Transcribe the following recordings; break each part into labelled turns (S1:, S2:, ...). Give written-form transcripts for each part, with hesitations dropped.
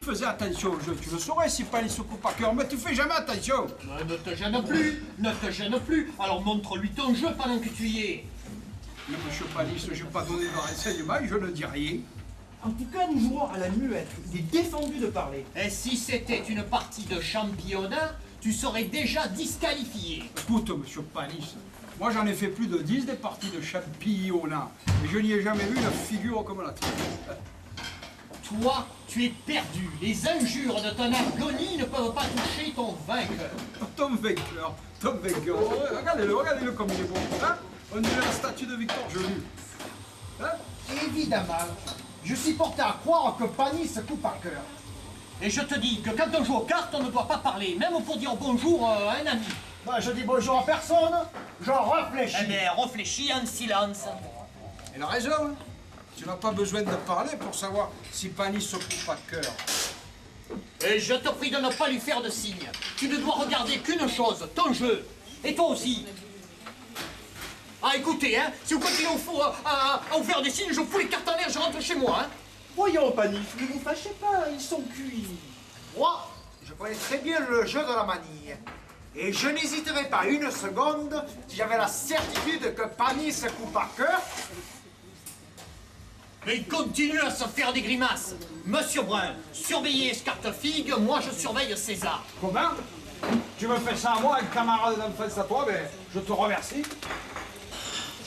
S1: faisais attention au jeu, tu le saurais si Panis se coupe à cœur, mais tu fais jamais attention.
S2: Ne te gêne plus, ne te gêne plus. Alors montre-lui ton jeu pendant que tu y es.
S1: Mais monsieur Panis, je n'ai pas donné de renseignements, je ne dis rien.
S3: En tout cas, nous jouons à la muette. Il est défendu de parler.
S2: Et si c'était une partie de championnat, tu serais déjà disqualifié.
S1: Écoute, monsieur Panis, moi j'en ai fait plus de 10 des parties de championnat, et je n'y ai jamais vu une figure comme la tienne.
S2: Toi, tu es perdu. Les injures de ton agonie ne peuvent pas toucher ton vainqueur.
S1: Ton vainqueur. Regardez-le comme il est beau. Hein? On dirait la statue de Victor Joly. Hein?
S4: Évidemment, je suis porté à croire que Panis se coupe à cœur.
S2: Et je te dis que quand on joue aux cartes, on ne doit pas parler, même pour dire bonjour à un ami.
S4: Moi, je dis bonjour à personne, je réfléchis.
S2: Eh bien, réfléchis en silence.
S1: Il a raison. Hein? Tu n'as pas besoin de parler pour savoir si Panis se coupe à cœur.
S2: Et je te prie de ne pas lui faire de signe. Tu ne dois regarder qu'une chose, ton jeu. Et toi aussi. Ah, écoutez, hein, si vous continuez à vous faire des signes, je fous les cartes en l'air, je rentre chez moi, hein.
S3: Voyons, Panis, ne vous fâchez pas, ils sont cuits.
S4: Moi, je connais très bien le jeu de la manille. Et je n'hésiterai pas une seconde si j'avais la certitude que Panis se coupe à cœur.
S2: Mais il continue à se faire des grimaces. Monsieur Brun, surveillez Scartefigue, moi je surveille César.
S1: Comment? Tu me fais ça à moi, un camarade d'enfance à toi, mais je te remercie.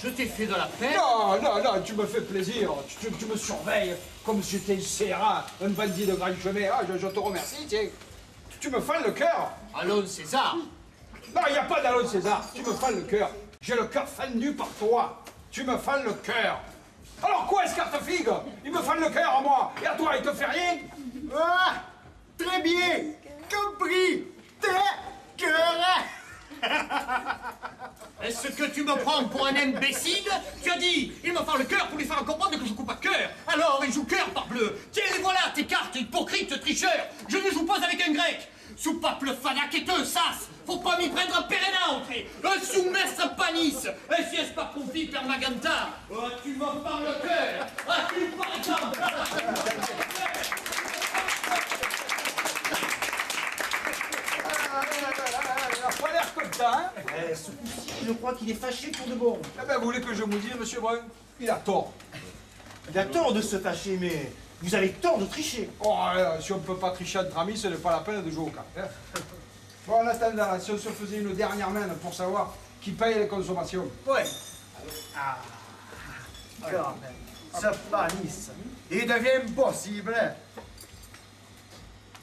S2: Je t'ai fait de la peine.
S1: Non, tu me fais plaisir. Tu me surveilles comme si j'étais un CRA, un bandit de grand chemin. Ah, je te remercie, tiens. Tu me fends le cœur.
S2: Allons, César.
S1: Non, il n'y a pas d'allô, César. Tu me fends le cœur. J'ai le cœur fendu par toi. Tu me fends le cœur. Alors quoi, Scartefigue? Il me fend le cœur à moi. Et à toi, il te fait rien?
S4: Ah, très bien, compris. Tes cœurs.
S2: Est-ce que tu me prends pour un imbécile? Tu as dit, il me fend le cœur pour lui faire comprendre que je coupe à cœur. Alors, il joue cœur parbleu. Tiens, les voilà, tes cartes, hypocrite, tricheur. Je ne joue pas avec un grec. Soupape le fanaqueteux, sas. Faut pas m'y prendre un pérénautre. Un soumestre Panis. Un si est pas confit per maganta. Oh, tu me fends le cœur. Ah, tu me fends le cœur.
S1: Il n'a pas l'air comme ça, hein?
S3: Ce coup-ci, je crois qu'il est fâché pour de bon.
S1: Eh ben, vous voulez que je vous dise, monsieur Brun? Il a tort.
S3: Il a tort de se fâcher, mais vous avez tort de tricher.
S1: Oh, si on ne peut pas tricher entre amis, ce n'est pas la peine de jouer aux cartes. Hein? Bon, en attendant, si on se faisait une dernière main pour savoir qui paye les consommations.
S4: Ouais. Ah, quand même. Ce Panis, il devient impossible.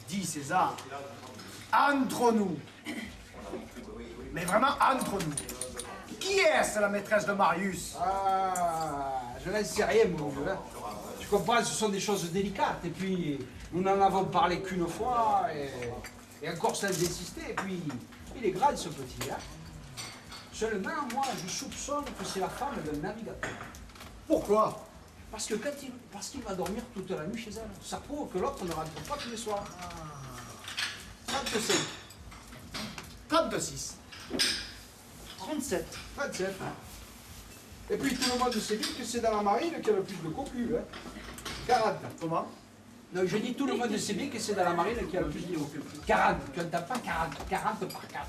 S4: Dis César, entre nous. Mais vraiment entre nous. Qui est-ce la maîtresse de Marius?
S1: Ah, je n'en sais rien, mon vieux. Hein. Tu comprends, ce sont des choses délicates. Et puis, nous n'en avons parlé qu'une fois. Et encore sans insister. Et puis, il est grand, ce petit. Hein. Seulement, moi, je soupçonne que c'est la femme d'un navigateur.
S4: Pourquoi?
S1: Parce qu'il va dormir toute la nuit chez elle. Ça prouve que l'autre ne rentre pas tous les soirs. 35.
S4: 36.
S3: 37.
S1: 27. Et puis tout le monde sait bien que c'est dans la marine qu'il y a le plus de cocu. Hein. 40.
S4: Comment?
S1: Non, je dis tout le monde sait bien que c'est dans la marine qu'il y a le plus de cocu. 40. Tu n'entends pas 40. 40 par 4.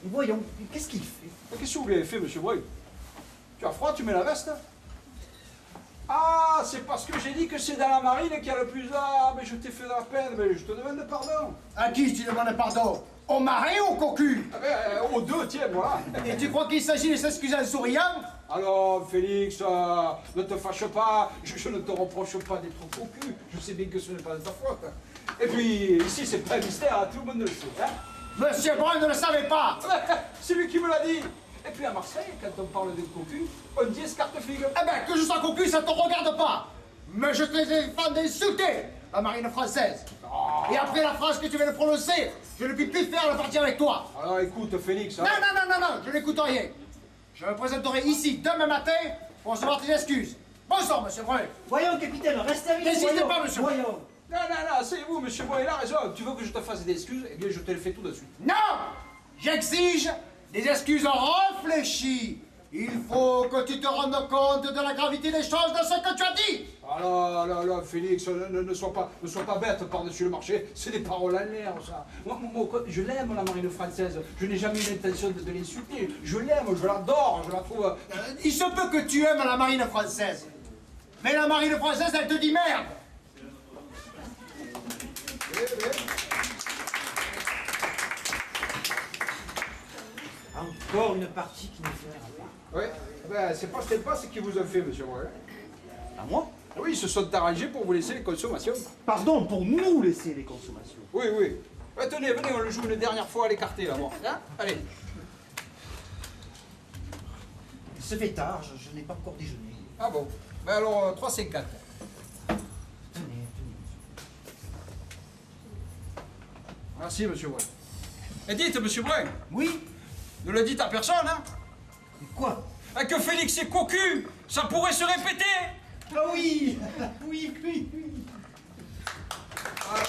S3: Et voyons, qu'est-ce qu'il fait?
S1: Qu'est-ce que vous avez fait, monsieur Breuil? Tu as froid, tu mets la veste? Ah, c'est parce que j'ai dit que c'est dans la marine qu'il y a le plus... Ah, mais je t'ai fait de la peine, mais je te demande pardon.
S4: À qui tu demandes pardon? Au marin ou au cocu?
S1: Ah ben, aux deux, tiens, voilà.
S4: Et tu crois qu'il s'agit de s'excuser en souriant?
S1: Alors, Félix, ne te fâche pas, je ne te reproche pas d'être cocu, je sais bien que ce n'est pas de ta faute. Et puis, ici, c'est pas un mystère, hein, tout le monde le sait. Hein.
S4: Monsieur Brun ne le savait pas!
S1: C'est lui qui me l'a dit. Et puis à Marseille, quand on parle de cocu, on dit Scartefigue.
S4: Eh ben, que je sois cocu, ça te regarde pas! Mais je te défends d'insulter la marine française!
S1: Oh.
S4: Et après la phrase que tu viens de prononcer, je ne puis plus faire la partie avec toi!
S1: Alors écoute, Félix. Hein.
S4: Non, je n'écoute rien! Je me présenterai ici demain matin pour recevoir tes excuses! Bonsoir, monsieur Brun!
S3: Voyons, capitaine, restez avec nous.
S4: N'insistez
S3: voyons.
S4: pas, monsieur.
S3: Voyons.
S1: Non, asseyez-vous, monsieur Bois, il a raison. Tu veux que je te fasse des excuses? Eh bien, je te les fais tout de suite.
S4: Non! J'exige des excuses réfléchies Il faut que tu te rendes compte de la gravité des choses, de ce que tu as dit.
S1: Ah là, Félix, ne sois pas bête par-dessus le marché. C'est des paroles en l'air, ça. Moi, je l'aime, la marine française. Je n'ai jamais eu l'intention de l'insulter. Je l'aime, je l'adore, je la trouve...
S4: Il se peut que tu aimes la marine française. Mais la marine française, elle te dit merde.
S3: Encore une partie qui ne fait pas.
S1: Oui, ben, c'est pas cette passe qui vous a fait, monsieur Morin.
S3: À moi?
S1: Oui, ils se sont arrangés pour vous laisser les consommations.
S3: Pardon, pour nous laisser les consommations.
S1: Oui. Ouais, tenez, venez, on le joue une dernière fois à l'écarté, là, bon. Hein? Allez.
S3: Il se fait tard, je n'ai pas encore déjeuné.
S1: Ah bon. Ben alors, 3,54.
S3: Tenez.
S1: Merci, monsieur Brun. Et dites, monsieur Brun,
S3: Oui?
S1: ne le dites à personne, hein?
S3: Quoi?
S1: Ah, que Félix est cocu, ça pourrait se répéter.
S3: Ah oui! Oui.
S1: Voilà.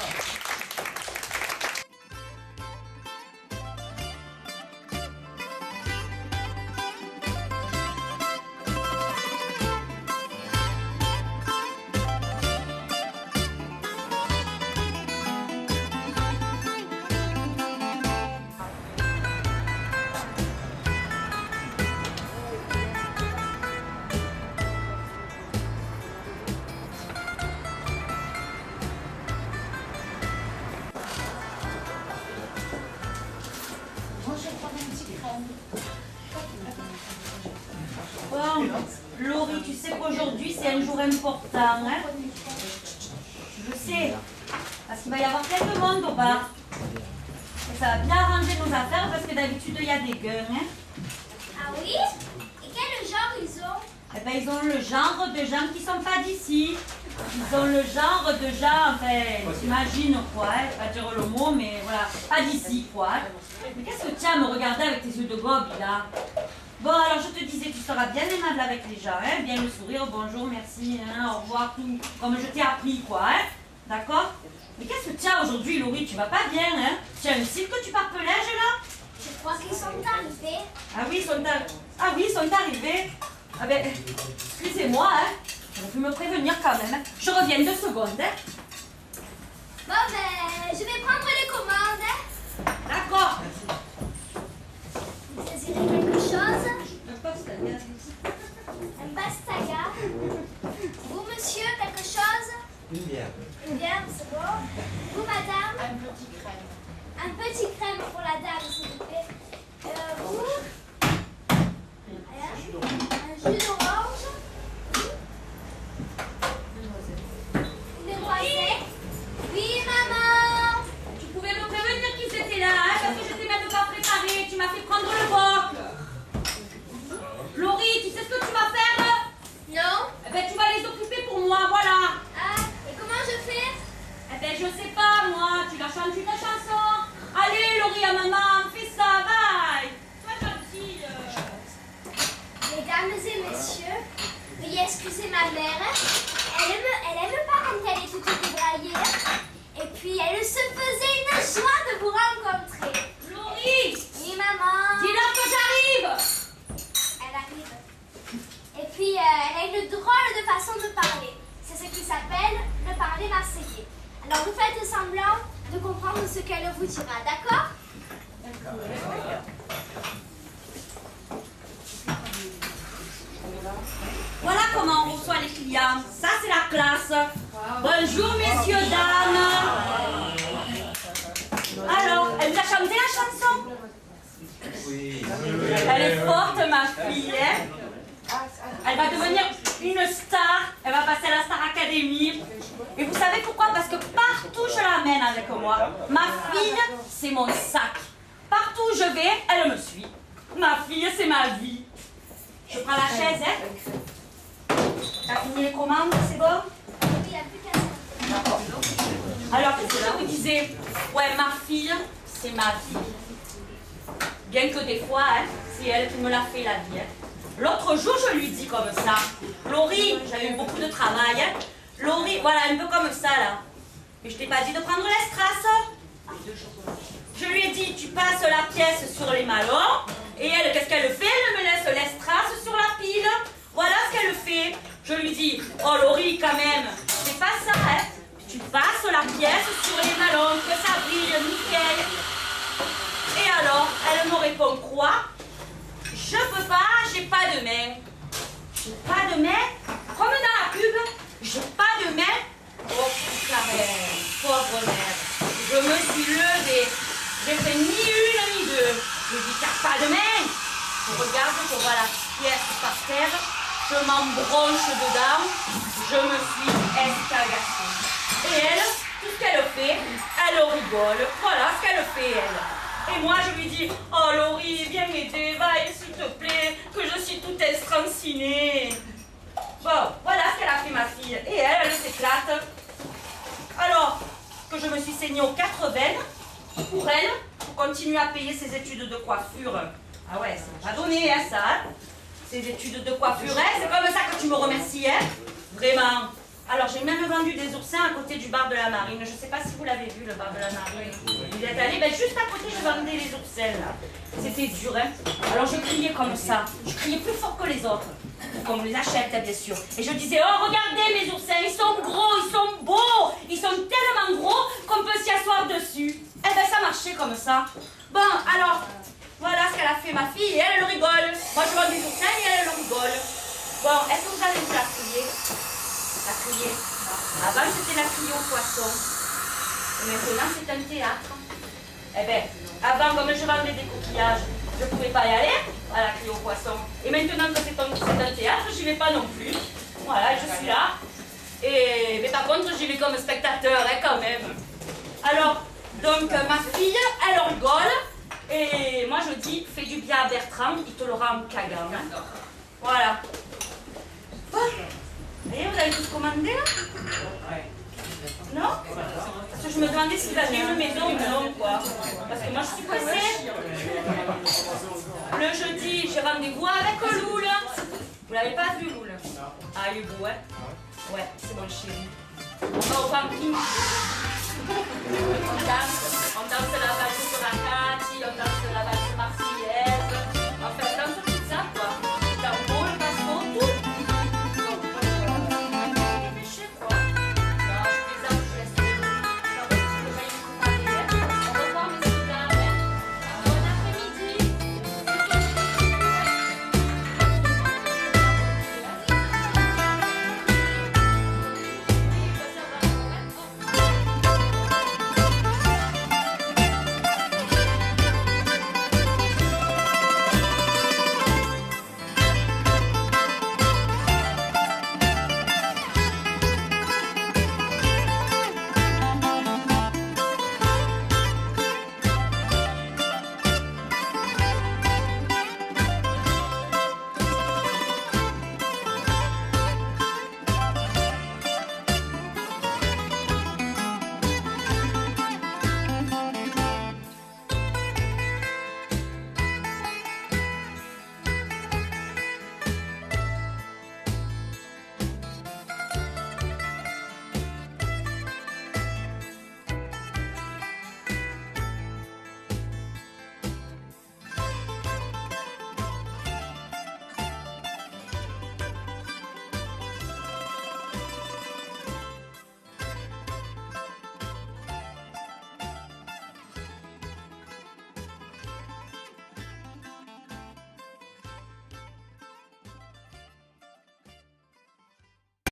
S5: Bon, Laurie, tu sais qu'aujourd'hui c'est un jour important, hein? Je sais, parce qu'il va y avoir plein de monde au bar. Et ça va bien arranger nos affaires parce que d'habitude il y a des gueules, hein?
S6: Ah oui? Et quel genre ils ont?
S5: Eh ben ils ont le genre de gens qui sont pas d'ici. Ils ont le genre de gens, enfin, t'imagines quoi, hein? Pas dire le mot, mais voilà, pas d'ici quoi. Mais qu'est-ce que tu as à me regarder avec tes yeux de gobe là? Bon, alors je te disais, tu seras bien aimable avec les gens, hein? Bien le sourire, bonjour, merci, hein, au revoir, tout, comme je t'ai appris, quoi, hein? D'accord? Mais qu'est-ce que tu as aujourd'hui, Laurie? Tu vas pas bien, hein? Tu as un cil que tu parpelèges, là?
S6: Je crois qu'ils sont arrivés.
S5: Ah oui, ils sont arrivés. Ah ben, excusez-moi, hein? J'aurais pu me prévenir quand même, hein? Je reviens 2 secondes, hein?
S6: Bon ben, je vais prendre les commandes. Hein?
S5: D'accord.
S6: Vous désirez quelque chose?
S5: Un pastaga.
S6: Un pastaga? Vous, monsieur, quelque chose?
S3: Une bière.
S6: Une bière, c'est bon. Vous, madame?
S5: Un petit crème.
S6: Un petit crème pour la dame, s'il vous plaît. Vous? Un jus d'orange? Une noisette? Oui, maman!
S5: Tu pouvais me prévenir qu'ils étaient là, hein? Parce que je t'ai même pas préparé. Tu m'as fait prendre le boc. Laurie, tu sais ce que tu vas faire?
S6: Non?
S5: Eh ben, tu vas les occuper pour moi, voilà.
S6: Ah, et comment je fais?
S5: Eh ben, je sais pas, moi. Tu la chantes une chanson. Allez, Laurie, à maman, fais ça, bye. Sois gentille.
S6: Mesdames et messieurs, veuillez excuser ma mère. Elle aime pas quand elle est toute débraillée. Et puis, elle se faisait une joie de vous rencontrer.
S5: Laurie,
S6: Oui, maman.
S5: dis-leur que j'arrive.
S6: Elle arrive. Et puis, elle a une drôle de façon de parler. C'est ce qui s'appelle le parler marseillais. Alors, vous faites semblant de comprendre ce qu'elle vous dira, d'accord?
S5: Voilà comment on reçoit les clients. Ça, c'est la classe. Bonjour, messieurs, dames. Alors, elle vous a chanté la chanson?
S3: Oui.
S5: Elle est forte, ma fille, hein? Elle va devenir une star. Elle va passer à la Star Academy. Et vous savez pourquoi? Parce que partout je l'amène avec moi. Ma fille, c'est mon sac. Partout où je vais, elle me suit. Ma fille, c'est ma vie. Je prends la chaise, hein? T'as fini les commandes, c'est bon?
S6: Oui, il n'y a plus qu'à ça.
S5: D'accord. Alors, qu'est-ce que je vous disais? Ouais, ma fille, c'est ma vie. Bien que des fois, hein, c'est elle qui me l'a fait la vie. Hein. L'autre jour, je lui dis comme ça. Laurie, j'avais eu beaucoup de travail. Hein. Laurie, voilà, un peu comme ça, là. Et je t'ai pas dit de prendre les strass. Je lui ai dit, tu passes la pièce sur les malons. Et elle, qu'est-ce qu'elle fait? Elle me laisse les strass sur la pile. Voilà ce qu'elle fait. Je lui dis, oh Laurie, quand même, c'est pas ça, hein. Tu passes la pièce sur les ballons, que ça brille, nickel. Et alors, elle me répond quoi? Je peux pas, j'ai pas de main. J'ai pas de main? Comme dans la pub, j'ai pas de main? Oh putain, pauvre mère. Je me suis levée. J'ai fait ni une ni deux. Je dis, t'as pas de main? Je regarde, je vois la pièce par terre. Je m'embranche dedans. Je me suis escagassée. Et elle, tout ce qu'elle fait, elle rigole. Voilà ce qu'elle fait, elle. Et moi, je lui dis, oh Laurie, viens m'aider, va, s'il te plaît, que je suis toute estrancinée. Bon, voilà ce qu'elle a fait, ma fille. Et elle s'éclate. Alors que je me suis saignée aux 4 veines, pour elle, pour continuer à payer ses études de coiffure. Ah ouais, c'est pas donné, hein, ça. Ces études de coiffure, hein, c'est comme ça que tu me remercies, hein. Vraiment. Alors, j'ai même vendu des oursins à côté du bar de la Marine. Je ne sais pas si vous l'avez vu, le bar de la Marine. Vous êtes allé, ben, juste à côté, je vendais les oursins, là. C'était dur, hein. Alors, je criais comme ça. Je criais plus fort que les autres. Pour qu'on me les achète, bien sûr. Et je disais, oh, regardez mes oursins, ils sont gros, ils sont beaux. Ils sont tellement gros qu'on peut s'y asseoir dessus. Eh ben, ça marchait comme ça. Bon, alors, voilà ce qu'elle a fait, ma fille. Et elle rigole. Moi, je vends des oursins et elle rigole. Bon, est-ce que vous allez vous la crier? La criée. Avant, c'était la criée au poisson. Et maintenant, c'est un théâtre. Eh bien, avant, comme je vendais des coquillages, je ne pouvais pas y aller à la criée au poisson. Et maintenant que c'est un théâtre, je n'y vais pas non plus. Voilà, je suis là. Mais par contre, j'y vais comme spectateur, hein, quand même. Alors, donc, ma fille, elle rigole. Et moi, je dis, fais du bien à Bertrand, il te l'aura en cagant. Hein. Voilà. Bon. Et vous avez tous commandé là? Non? Parce que je me demandais si vous aviez une maison ou non, quoi. Parce que moi je suis pressée. Le jeudi, j'ai rendez-vous avec Loul. Vous l'avez pas vu, Loul? Ah, il est beau, hein? Ouais, c'est mon chéri. On va au camping. On danse la vache.